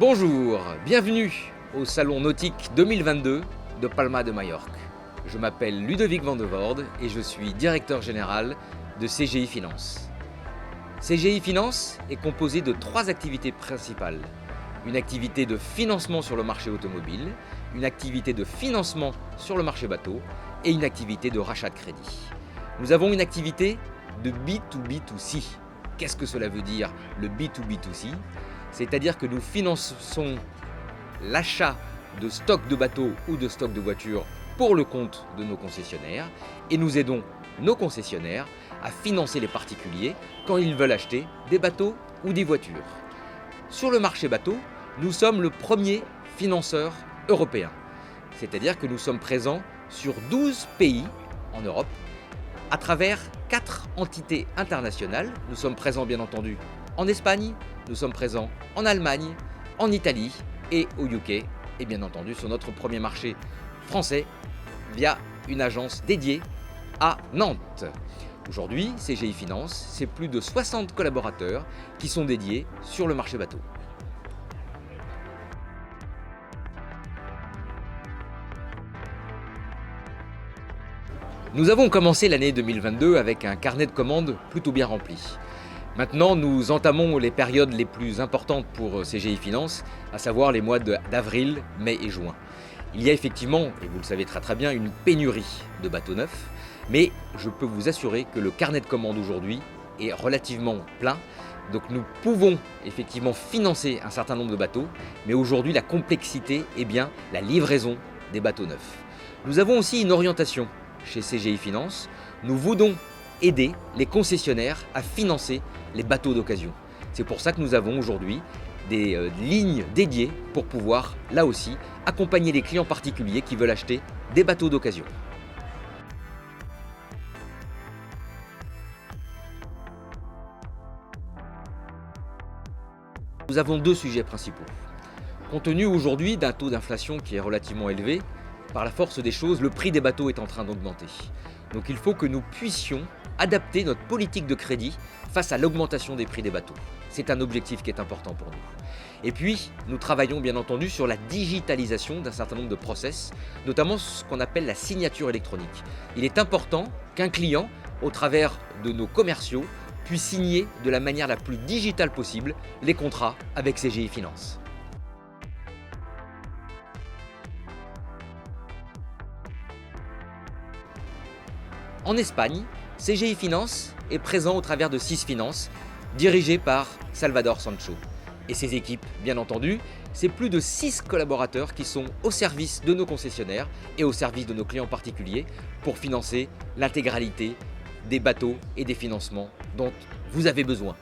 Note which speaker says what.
Speaker 1: Bonjour, bienvenue au Salon Nautique 2022 de Palma de Majorque. Je m'appelle Ludovic van de Voorde et je suis directeur général de CGI Finance. CGI Finance est composé de 3 activités principales. Une activité de financement sur le marché automobile, une activité de financement sur le marché bateau et une activité de rachat de crédit. Nous avons une activité de B2B2C. Qu'est-ce que cela veut dire le B2B2C ? C'est-à-dire que nous finançons l'achat de stocks de bateaux ou de stocks de voitures pour le compte de nos concessionnaires et nous aidons nos concessionnaires à financer les particuliers quand ils veulent acheter des bateaux ou des voitures. Sur le marché bateau, nous sommes le premier financeur européen. C'est-à-dire que nous sommes présents sur 12 pays en Europe à travers 4 entités internationales. Nous sommes présents bien entendu en Espagne, nous sommes présents en Allemagne, en Italie et au UK, et bien entendu sur notre premier marché français via une agence dédiée à Nantes. Aujourd'hui, CGI Finance, c'est plus de 60 collaborateurs qui sont dédiés sur le marché bateau. Nous avons commencé l'année 2022 avec un carnet de commandes plutôt bien rempli. Maintenant, nous entamons les périodes les plus importantes pour CGI Finance, à savoir les mois d'avril, mai et juin. Il y a effectivement, et vous le savez très bien, une pénurie de bateaux neufs, mais je peux vous assurer que le carnet de commandes aujourd'hui est relativement plein. Donc nous pouvons effectivement financer un certain nombre de bateaux, mais aujourd'hui la complexité est bien la livraison des bateaux neufs. Nous avons aussi une orientation chez CGI Finance. Nous voulons aider les concessionnaires à financer les bateaux d'occasion. C'est pour ça que nous avons aujourd'hui des lignes dédiées pour pouvoir, là aussi, accompagner les clients particuliers qui veulent acheter des bateaux d'occasion. Nous avons 2 sujets principaux. Compte tenu aujourd'hui d'un taux d'inflation qui est relativement élevé, par la force des choses, le prix des bateaux est en train d'augmenter. Donc il faut que nous puissions adapter notre politique de crédit face à l'augmentation des prix des bateaux. C'est un objectif qui est important pour nous. Et puis, nous travaillons bien entendu sur la digitalisation d'un certain nombre de process, notamment ce qu'on appelle la signature électronique. Il est important qu'un client, au travers de nos commerciaux, puisse signer de la manière la plus digitale possible les contrats avec CGI Finance. En Espagne, CGI Finance est présent au travers de 6 finances, dirigées par Salvador Sancho. Et ses équipes, bien entendu, c'est plus de 6 collaborateurs qui sont au service de nos concessionnaires et au service de nos clients particuliers pour financer l'intégralité des bateaux et des financements dont vous avez besoin.